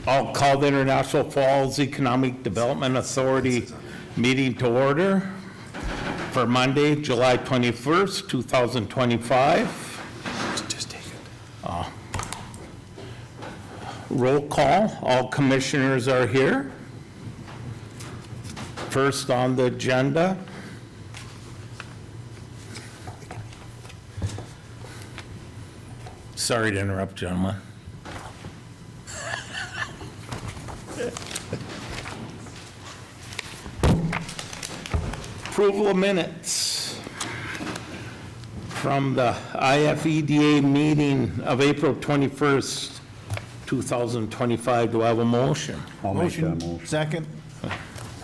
I'll call the International Falls Economic Development Authority meeting to order for Monday, July 21st, 2025. Just take it. Roll call, all commissioners are here. First on the agenda. Sorry to interrupt, gentlemen. Approval of minutes from the IFEDA meeting of April 21st, 2025. Do I have a motion? I'll make that motion. Second.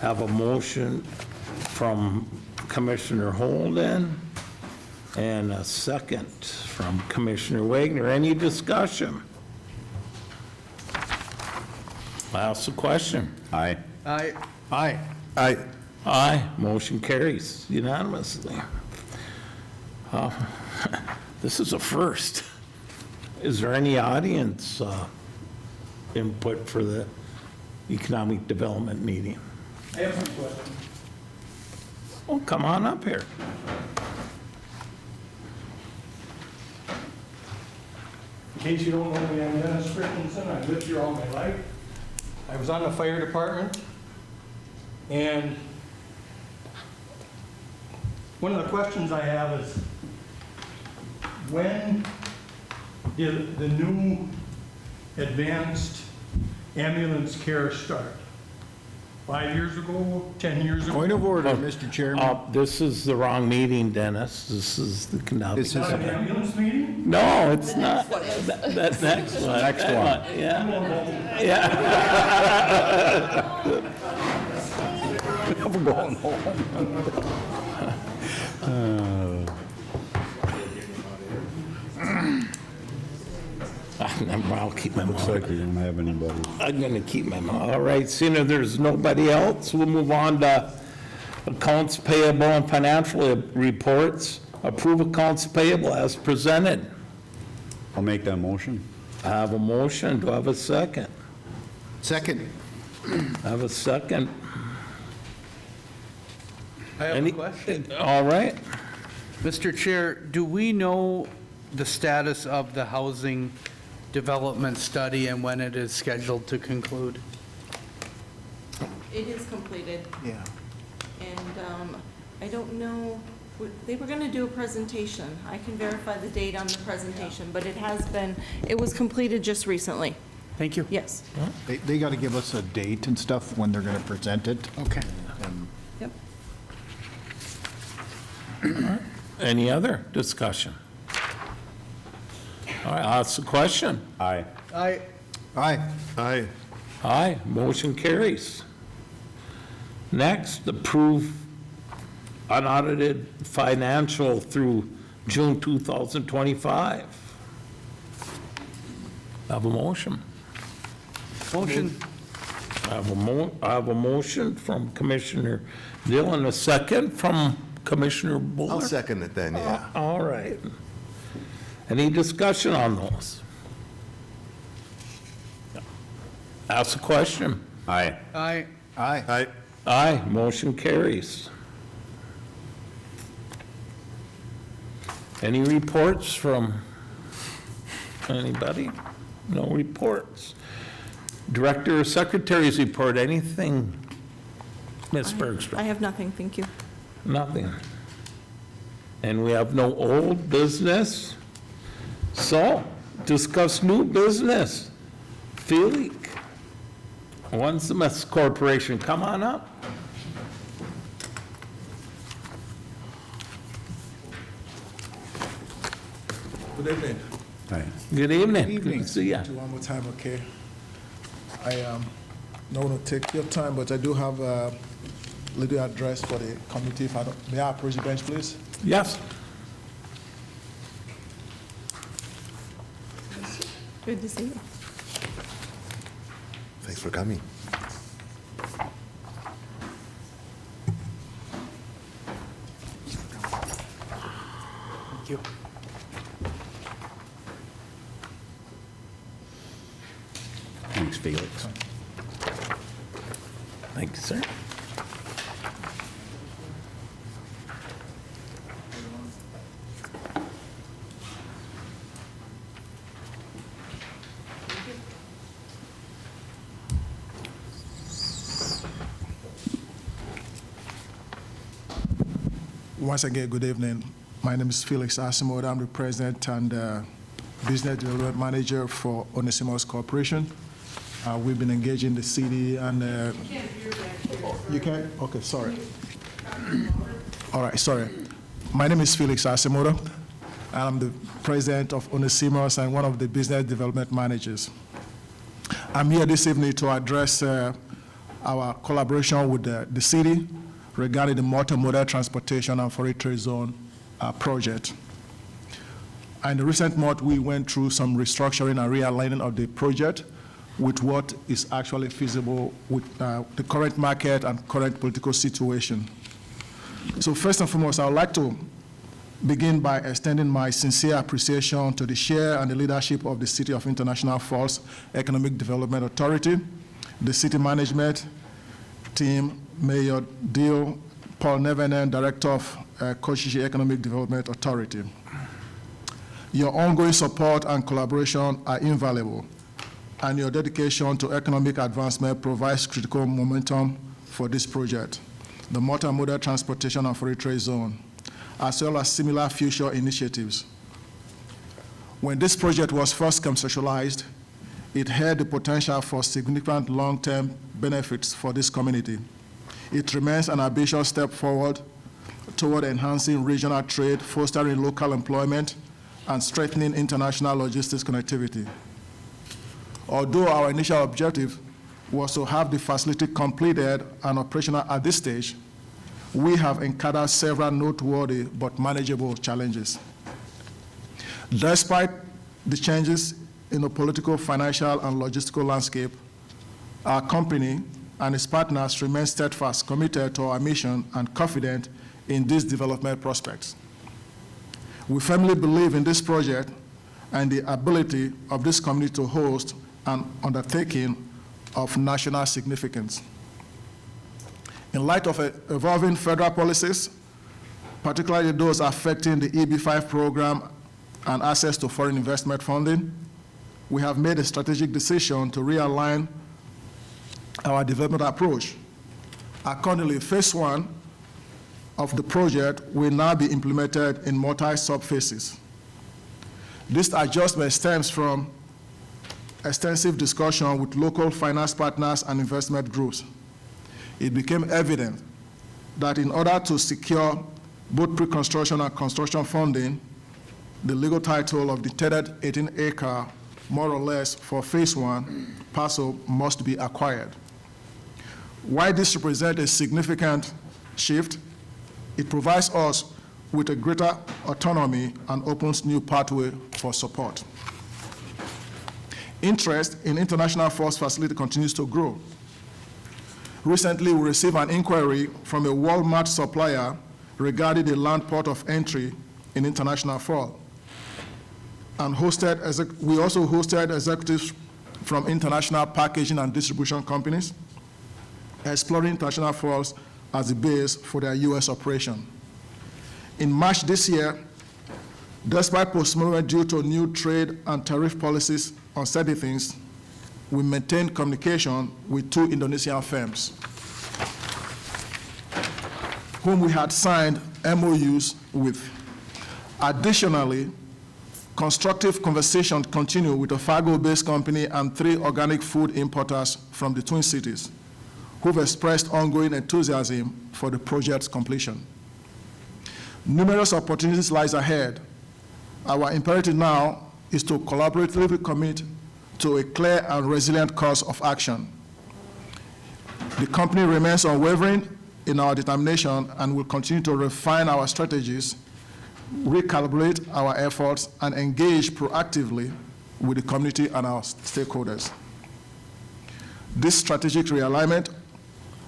Have a motion from Commissioner Holden and a second from Commissioner Wagner. Any discussion? I'll ask the question. Aye. Aye. Aye. Aye. Aye, motion carries unanimously. This is a first. Is there any audience input for the economic development meeting? I have some questions. Oh, come on up here. In case you don't know me, I'm Dennis Christensen. I've lived here all my life. I was on the fire department. And one of the questions I have is, when did the new advanced ambulance care start? 5 years ago, 10 years ago? Point of order, Mr. Chairman. This is the wrong meeting, Dennis. This is the economic. This is Not an ambulance meeting? No, it's not. That next one. Next one. Yeah. We're going home. I'll keep my Looks mouth. like we don't have anybody. I'm going to keep my mouth. All right, seeing as there's nobody else, we'll move on to accounts payable and financial reports. Approve accounts payable as presented. I'll make that motion. I have a motion. Do I have a second? Second. I have a second. I have Any- a question. All right. Mr. Chair, do we know the status of the housing development study and when it is scheduled to conclude? It is completed, Yeah. and I don't know, they were going to do a presentation. I can verify the date on the presentation, but it was completed just recently, Thank you. yes. They got to give us a date and stuff when they're going to present it. Okay. Yep. Any other discussion? All right, I'll ask the question. Aye. I, Aye. Aye. Aye, motion carries. Next, approve unaudited financial through June 2025. I have a motion. motion, I have a motion from Commissioner Dillon, a second from Commissioner Buller. I'll second it then, yeah. All right. Any discussion on those? Ask a question. Aye. I, Aye. Aye. Aye, motion carries. Any reports from anybody? No reports. Director or Secretary's report, anything? Ms. I Bergstrom? have nothing, thank you. Nothing. And we have no old business. So, discuss new business. Felix, One Smith Corporation, come on up. Good evening. Aye. Good evening. Evening. Good to see you. Do one more time, okay? I don't want to take your time, but I do have a little address for the committee. If I don't, may I approach the bench, please? Yes. Good to see you. Thanks for coming. thank you. Thanks, Felix. Thank you, sir. Once again, good evening. My name is Felix Asimoda. I'm the president and business development manager for Onesimus Corporation. We've been engaging the city and... You can't? Okay, sorry. All right, sorry. My name is Felix Asimoda, and I'm the president of Onesimus and one of the business development managers. I'm here this evening to address our collaboration with the city regarding the multimodal transportation and foreign trade zone project. In the recent month, we went through some restructuring and realigning of the project with what is actually feasible with the current market and current political situation. So first and foremost, I would like to begin by extending my sincere appreciation to the chair and the leadership of the City of International Falls Economic Development Authority, the city management team, Mayor Dio, Paul Nevenen, Director of Koshishi Economic Development Authority. Your ongoing support and collaboration are invaluable, and your dedication to economic advancement provides critical momentum for this project, the multimodal transportation and foreign trade zone, as well as similar future initiatives. When this project was first conceptualized, it had the potential for significant long-term benefits for this community. It remains an ambitious step forward toward enhancing regional trade, fostering local employment, and strengthening international logistics connectivity. Although our initial objective was to have the facility completed and operational at this stage, we have encountered several noteworthy but manageable challenges. Despite the changes in the political, financial, and logistical landscape, our company and its partners remain steadfast, committed to our mission, and confident in these development prospects. We firmly believe in this project and the ability of this community to host an undertaking of national significance. In light of evolving federal policies, particularly those affecting the EB-5 program and access to foreign investment funding, we have made a strategic decision to realign our development approach. Accordingly, phase one of the project will now be implemented in multi-sub-phases. This adjustment stems from extensive discussion with local finance partners and investment groups. It became evident that in order to secure both pre-construction and construction funding, the legal title of the tented 18-acre, more or less, for phase one parcel must be acquired. While this represents a significant shift, it provides us with a greater autonomy and opens new pathway for support. Interest in International Falls facility continues to grow. Recently, we received an inquiry from a Walmart supplier regarding the land port of entry in International Falls. And we also hosted executives from international packaging and distribution companies, exploring International Falls as the base for their U.S. operation. In March this year, despite postponement due to new trade and tariff policies on certain things, we maintained communication with two Indonesian firms whom we had signed MOUs with. Additionally, constructive conversations continue with a Fargo-based company and 3 organic food importers from the Twin Cities, who've expressed ongoing enthusiasm for the project's completion. Numerous opportunities lies ahead. Our imperative now is to collaboratively commit to a clear and resilient course of action. The company remains unwavering in our determination and will continue to refine our strategies, recalibrate our efforts, and engage proactively with the community and our stakeholders. This strategic realignment,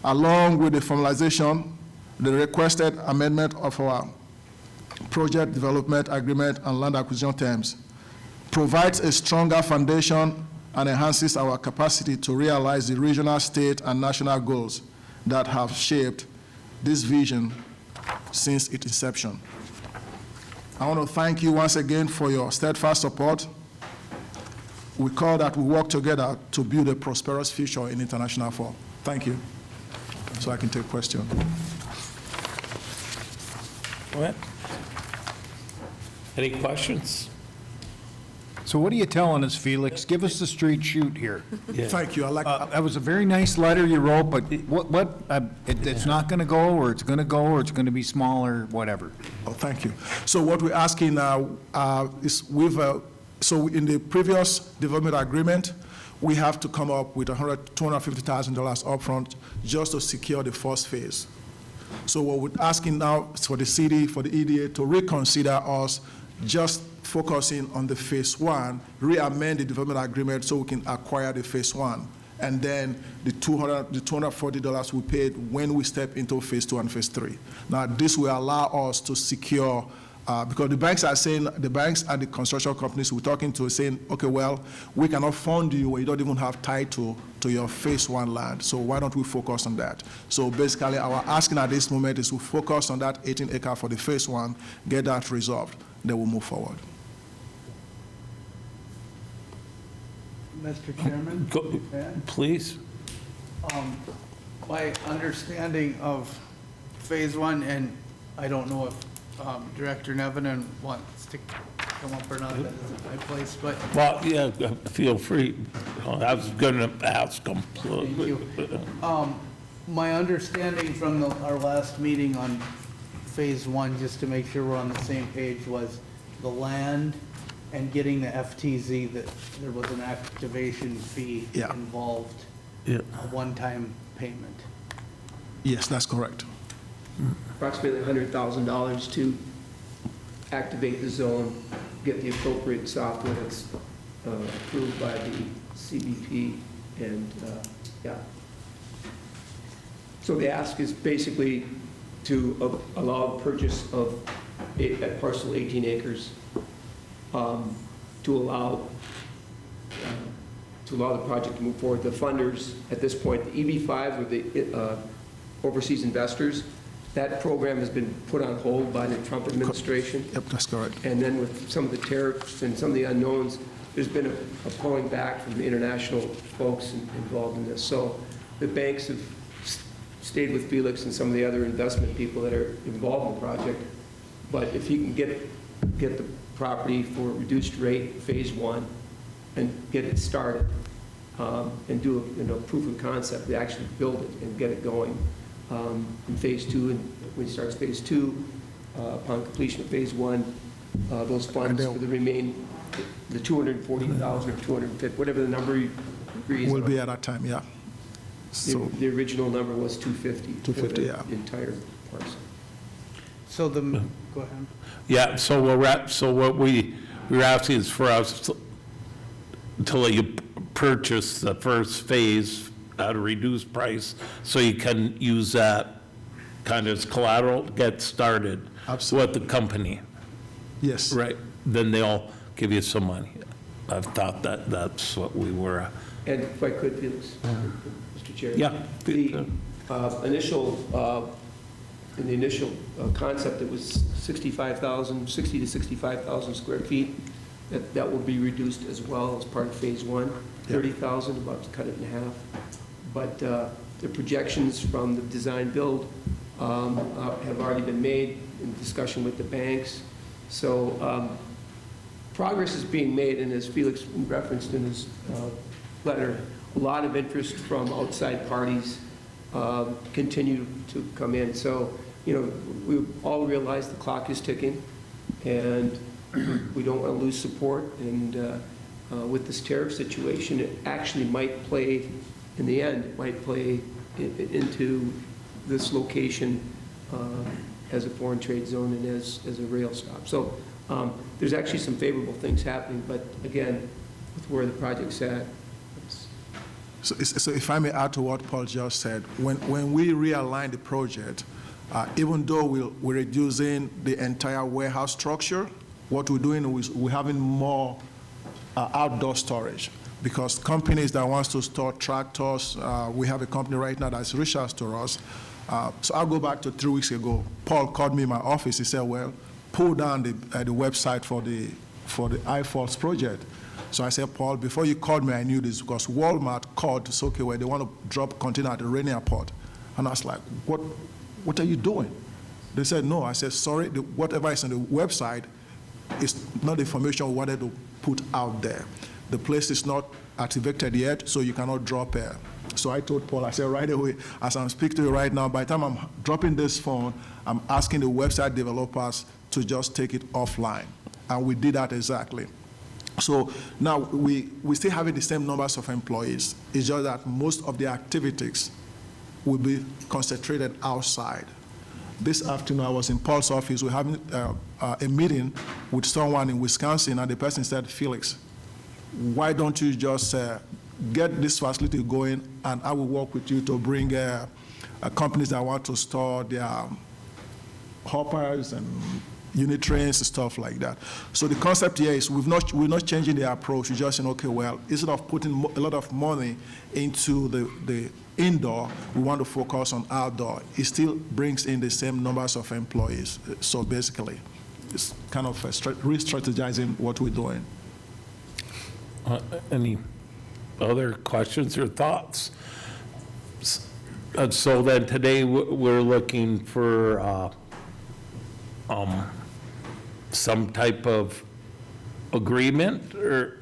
along with the formalization, the requested amendment of our project development agreement and land acquisition terms, provides a stronger foundation and enhances our capacity to realize the regional, state, and national goals that have shaped this vision since its inception. I want to thank you once again for your steadfast support. We call that we work together to build a prosperous future in international fall. Thank you. So I can take questions. What? Any questions? So what are you telling us, Felix? Give us the straight shoot here. Thank you. I like. That was a very nice letter you wrote, but it's not going to go, or it's going to go, or it's going to be smaller, whatever. Oh, thank you. So what we're asking now is so in the previous development agreement, we have to come up with $250,000 upfront just to secure the first phase. So what we're asking now is for the city, for the EDA to reconsider us just focusing on the phase one, re-amend the development agreement so we can acquire the phase one. And then the $240 we paid when we step into phase two and phase three. Now, this will allow us to secure, because the banks are saying, the banks and the construction companies we're talking to are saying, okay, well, we cannot fund you when you don't even have title to your phase one land. So why don't we focus on that? So basically, our asking at this moment is to focus on that 18 acre for the phase one, get that resolved, then we'll move forward. Mr. Chairman? Go- Please? My understanding of Phase 1, and I don't know if Director Nevinen wants to come up or not, that isn't my place, but Well, yeah, feel free. I was going to ask them. thank you. My understanding from our last meeting on Phase 1, just to make sure we're on the same page, was the land and getting the FTZ, that there was an activation fee Yeah. involved, Yeah. a one-time payment. Yes, that's correct. Approximately $100,000 to activate the zone, get the appropriate software that's approved by the CBP, and, yeah. So the ask is basically to allow the purchase of a parcel 18 acres, to allow the project to move forward. The funders, at this point, the EB5 or the overseas investors, that program has been put on hold by the Trump administration. Yep, that's correct. And then with some of the tariffs and some of the unknowns, there's been a pulling back from the international folks involved in this. So the banks have stayed with Felix and some of the other investment people that are involved in the project. But if he can get the property for a reduced rate, phase one, and get it started, and do a proof of concept, we actually build it and get it going. In phase two, and when he starts phase two, upon completion of phase one, those funds for the 240,000 or 250, whatever the number you agree Will on. be at that time, yeah. So, The original number was 250. 250, yeah. For the entire parcel. So go ahead. Yeah, so what we're asking is for us to let you purchase the first phase at a reduced price, so you can use that kind of as collateral to get started with the company, yes. right? Then they'll give you some money. I've thought that's what we were, And if I could, Felix, Mr. Chair. Yeah. The in the initial concept, it was 60 to 65,000 square feet. That will be reduced as well as part of phase one, 30,000, about to cut it in half. But the projections from the design build have already been made in discussion with the banks. So progress is being made, and as Felix referenced in his letter, a lot of interest from outside parties continue to come in. So, we all realize the clock is ticking, and we don't want to lose support. And with this tariff situation, it actually might play, in the end, it might play into this location as a foreign trade zone and as a rail stop. So there's actually some favorable things happening, but again, with where the project's at, So if I may add to what Paul just said, when we realign the project, even though we're reducing the entire warehouse structure, what we're doing is we're having more outdoor storage. because companies that wants to store tractors, we have a company right now that's reached out to us. So I'll go back to 3 weeks ago. Paul called me in my office. He said, well, pull down the website for the iFalls project. So I said, Paul, before you called me, I knew this because Walmart called to say, okay, well, they want to drop container at the Rainier Port. And I was like, what are you doing? They said, no. I said, sorry, whatever is on the website is not the information we wanted to put out there. The place is not activated yet, so you cannot drop it. So I told Paul, I said, right away, as I'm speaking to you right now, by the time I'm dropping this phone, I'm asking the website developers to just take it offline. And we did that exactly. So now we still having the same numbers of employees. It's just that most of the activities will be concentrated outside. This afternoon, I was in Paul's office. We're having a meeting with someone in Wisconsin, and the person said, Felix, why don't you just get this facility going, and I will work with you to bring companies that want to store their hoppers and unit trains and stuff like that. So the concept here is we're not changing the approach. We're just saying, okay, well, instead of putting a lot of money into the indoor, we want to focus on outdoor. It still brings in the same numbers of employees. So basically, it's kind of re-strategizing what we're doing. Any other questions or thoughts? So then today we're looking for some type of agreement or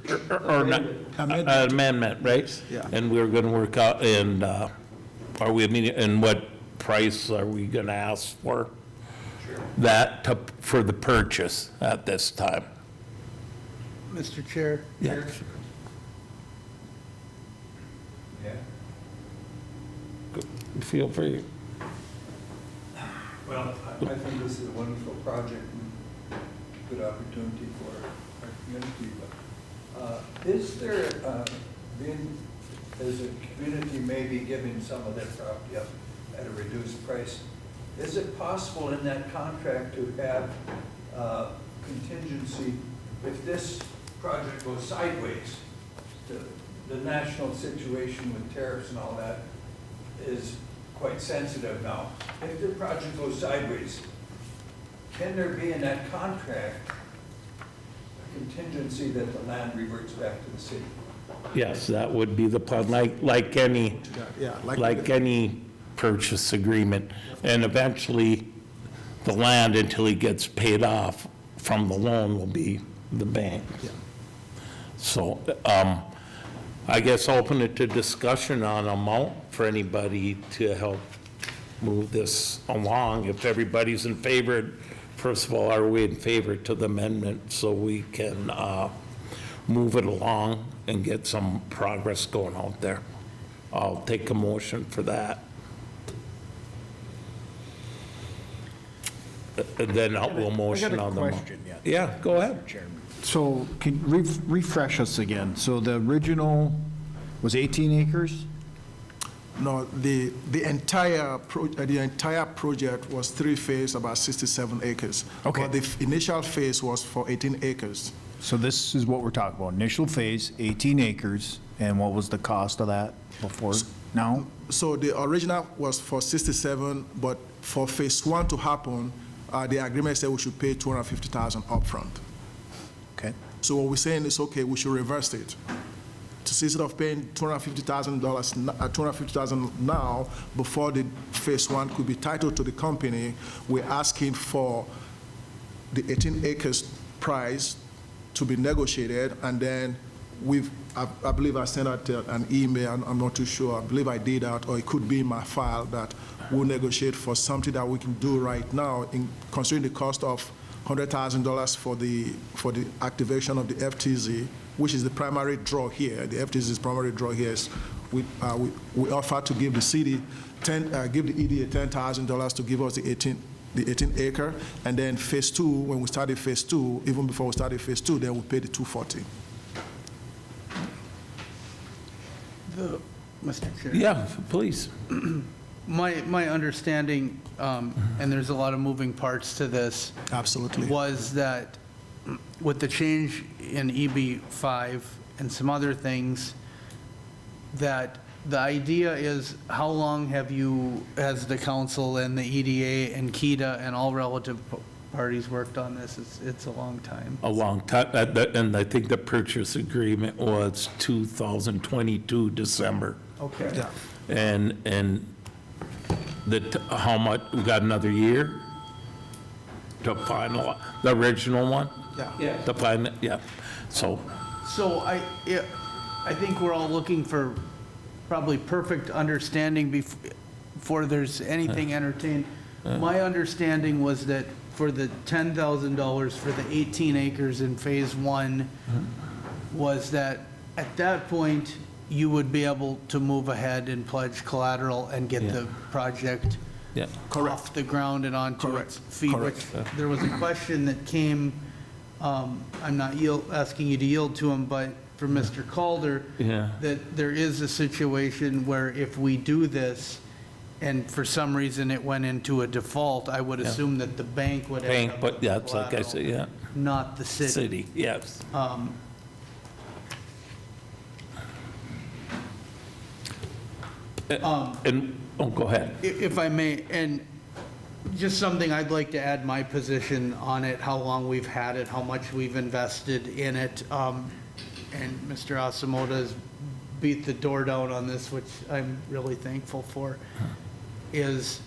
not? Amendment, right? Yeah. And we're going to work out, and are we, and what price are we going to ask for? That for the purchase at this time? Mr. Chair? Yeah. Feel free. Well, I think this is a wonderful project and good opportunity for our community. But is there been, as a community maybe giving some of their property up at a reduced price, is it possible in that contract to have contingency if this project goes sideways? The national situation with tariffs and all that is quite sensitive now. If the project goes sideways, can there be in that contract a contingency that the land reverts back to the city? Yes, that would be the plan, like any, Yeah, like any purchase agreement. And eventually, the land, until he gets paid off from the loan, will be the bank. Yeah. So, I guess open it to discussion on amount for anybody to help move this along. If everybody's in favor, first of all, are we in favor to the amendment so we can move it along and get some progress going out there? I'll take a motion for that. And then we'll motion on the. I got a question, yeah. Yeah, go ahead. Chairman. So can you refresh us again? So the original was 18 acres? No, the entire project was 3 phases, about 67 acres. Okay. But the initial phase was for 18 acres. So this is what we're talking about, initial phase, 18 acres, and what was the cost of that before, now? So the original was for 67, but for phase 1 to happen, the agreement said we should pay $250,000 upfront. Okay. So what we're saying is, okay, we should reverse it. So instead of paying $250,000 now, before the phase 1 could be titled to the company, we're asking for the 18 acres price to be negotiated, and then I believe I sent out an email, I'm not too sure, I believe I did that, or it could be in my file, that we'll negotiate for something that we can do right now, considering the cost of $100,000 for the activation of the FTZ, which is the primary draw here. The FTZ's primary draw here is we offer to give the city give the EDA $10,000 to give us the 18 acre, and then phase 2, when we started phase 2, even before we started phase 2, then we pay the $240. Mr. Chair? Yeah, please. My understanding, and there's a lot of moving parts to this, Absolutely. was that with the change in EB 5 and some other things, that the idea is, how long have you, as the council and the EDA and KEDA and all relative parties worked on this? It's a long time. A long time, and I think the purchase agreement was 2022 December. Okay. And how much, we got another year to final, the original one? Yeah. The final, yeah, so, So I think we're all looking for probably perfect understanding before there's anything entertained. My understanding was that for the $10,000 for the 18 acres in Phase 1, was that at that point, you would be able to move ahead and pledge collateral and get the project yeah. off the ground and onto its feet. Which there was a question that came, I'm not asking you to yield to him, but from Mr. Calder, Yeah. that there is a situation where if we do this, and for some reason it went into a default, I would assume that the bank would end Bank, up but with yeah, it's like I collateral, said, yeah, not the city. city, yes. And, oh, go ahead. If I may, and just something I'd like to add my position on it, how long we've had it, how much we've invested in it. And Mr. Asamoah has beat the door down on this, which I'm really thankful for, is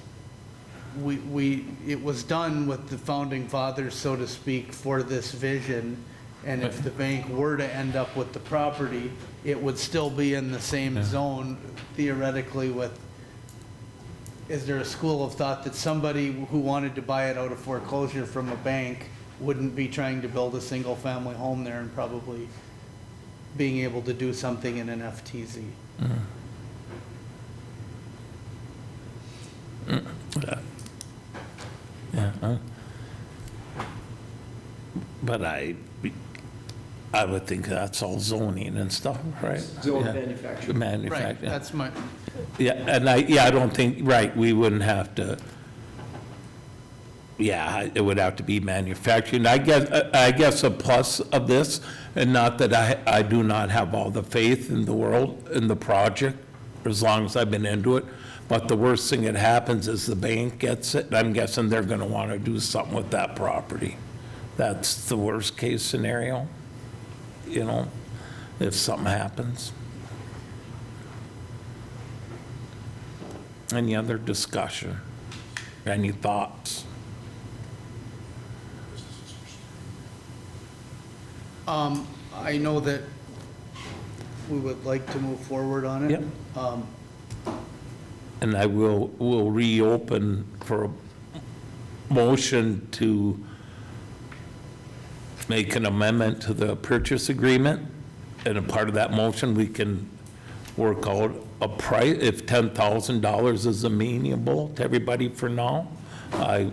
it was done with the founding fathers, so to speak, for this vision. And if the bank were to end up with the property, it would still be in the same zone theoretically with, is there a school of thought that somebody who wanted to buy it out of foreclosure from a bank wouldn't be trying to build a single-family home there and probably being able to do something in an FTZ? Yeah. But I would think that's all zoning and stuff, right? Zone Yeah. manufacturing. Right, Manufacturing. that's my, Yeah, and I don't think, right, we wouldn't have to, yeah, it would have to be manufacturing. I guess a plus of this, and not that I do not have all the faith in the world, in the project, as long as I've been into it, but the worst thing that happens is the bank gets it, and I'm guessing they're gonna wanna do something with that property. That's the worst case scenario, you know, if something happens. Any other discussion? Any thoughts? I know that we would like to move forward on it. Yep. And I will reopen for a motion to make an amendment to the purchase agreement. And a part of that motion, we can work out a price, if $10,000 is amenable to everybody for now, I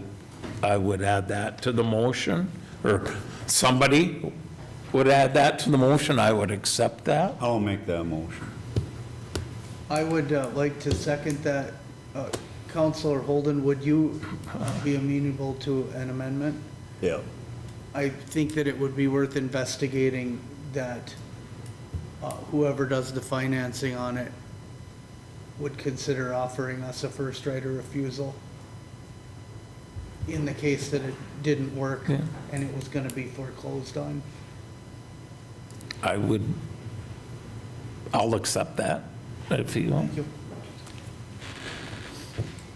would add that to the motion, or somebody would add that to the motion, I would accept that. I'll make that motion. I would like to second that. Counselor Holden, would you be amenable to an amendment? Yeah. I think that it would be worth investigating that whoever does the financing on it would consider offering us a first right of refusal in the case that it didn't work Yeah. and it was going to be foreclosed on. I'll accept that, if you want. Thank you.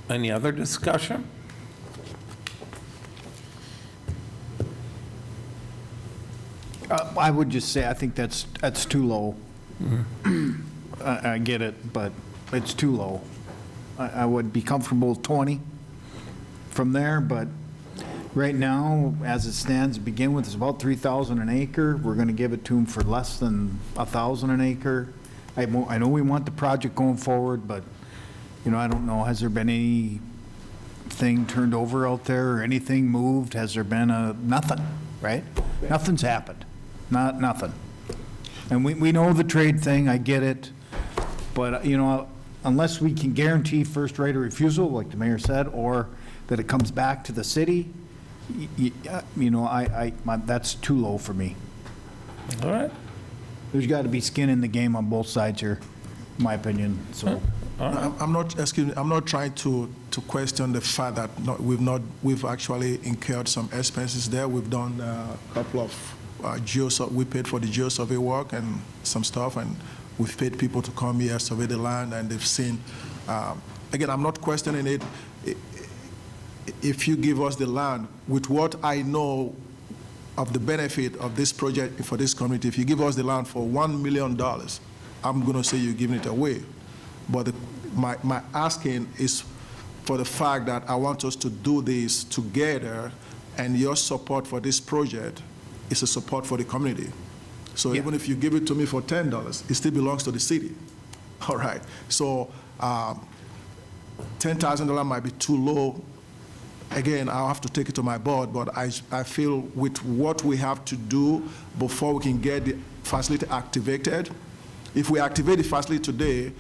Any other discussion? I would just say, I think that's too low. I get it, but it's too low. I would be comfortable with 20 from there, but right now, as it stands, to begin with, it's about 3,000 an acre. We're going to give it to them for less than 1,000 an acre. I know we want the project going forward, but, you know, I don't know, has there been anything turned over out there or anything moved? Has there been nothing, right? Nothing's happened. Nothing. And we know the trade thing, I get it, but, you know, unless we can guarantee first right of refusal, like the mayor said, or that it comes back to the city, you know, that's too low for me. All right. There's got to be skin in the game on both sides here, in my opinion, so. I'm not, excuse me, I'm not trying to question the fact that we've actually incurred some expenses there. We've done a couple of we paid for the geo-survey work and some stuff, and we've paid people to come here, survey the land, and they've seen. Again, I'm not questioning it. If you give us the land, with what I know of the benefit of this project for this community, if you give us the land for $1 million, I'm going to say you're giving it away. But my asking is for the fact that I want us to do this together, and your support for this project is a support for the community. So even if you give it to me for $10, it still belongs to the city. All right. So $10,000 might be too low. Again, I'll have to take it to my board, but I feel with what we have to do before we can get the facility activated, if we activate the facility today,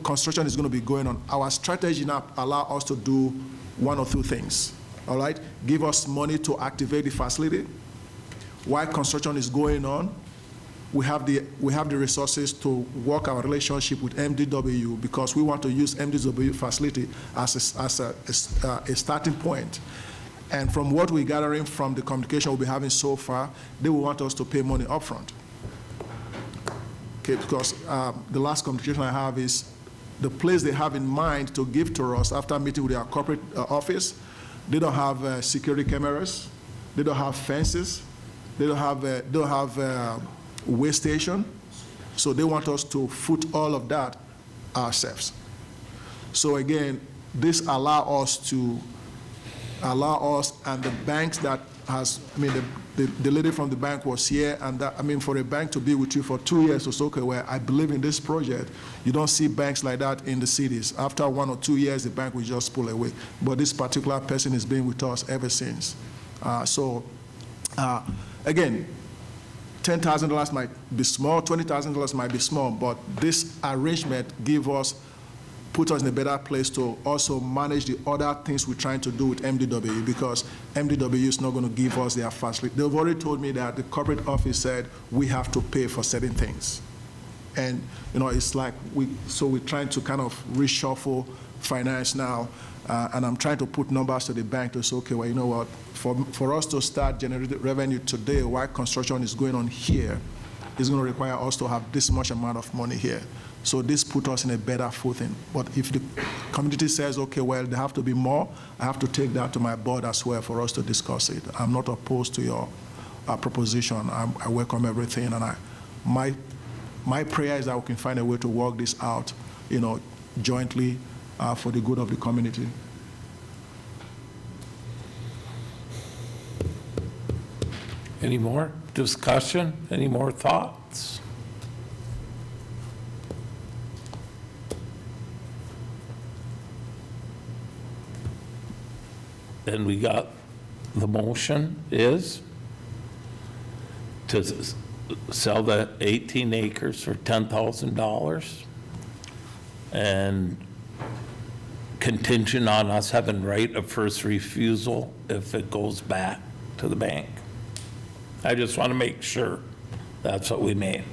construction is going to be going on. Our strategy now allows us to do one or two things, all right? Give us money to activate the facility. While construction is going on, we have the resources to work our relationship with MDW, because we want to use MDW facility as a starting point. And from what we're gathering from the communication we'll be having so far, they will want us to pay money upfront. Okay, because the last communication I have is the place they have in mind to give to us after meeting with our corporate office. They don't have security cameras, they don't have fences, they don't have way station, so they want us to foot all of that ourselves. So again, this allow us and the banks that has, I mean, the lady from the bank was here, and that, I mean, for a bank to be with you for 2 years or so, okay, where I believe in this project, you don't see banks like that in the cities. After 1 or 2 years, the bank will just pull away. But this particular person has been with us ever since. Again, $10,000 might be small, $20,000 might be small, but this arrangement put us in a better place to also manage the other things we're trying to do with MDW, because MDW is not going to give us their facility. They've already told me that the corporate office said we have to pay for certain things. And, you know, it's like we're trying to kind of reshuffle finance now, and I'm trying to put numbers to the bank to say, okay, well, you know what, for us to start generating revenue today while construction is going on here, it's going to require us to have this much amount of money here. So this put us in a better footing. But if the community says, okay, well, there have to be more, I have to take that to my board as well for us to discuss it. I'm not opposed to your proposition. I welcome everything, and my prayer is that we can find a way to work this out, you know, jointly for the good of the community. Any more discussion? Any more thoughts? Then we got, the motion is to sell the 18 acres for $10,000 and contingent on us having right of first refusal if it goes back to the bank. I just want to make sure that's what we made.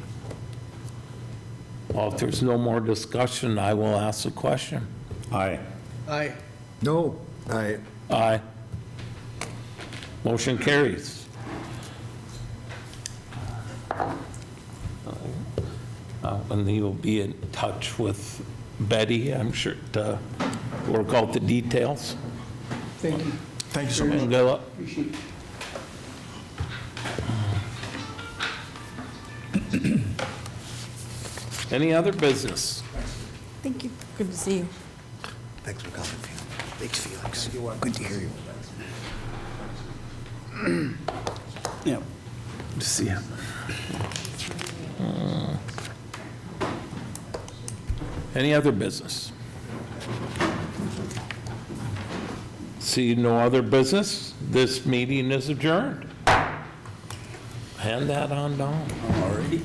Well, if there's no more discussion, I will ask the question. Aye. Aye. No. Aye. Aye. Motion carries. And you'll be in touch with Betty, I'm sure, to work out the details. Thank you. Thank you so much. And good luck. Appreciate it. Any other business? Thank you. Good to see you. Thanks for coming, Felix. Thanks, Felix. Good to hear you. Yeah. Good to see you. Any other business? See no other business? This meeting is adjourned. Hand that on down. Already?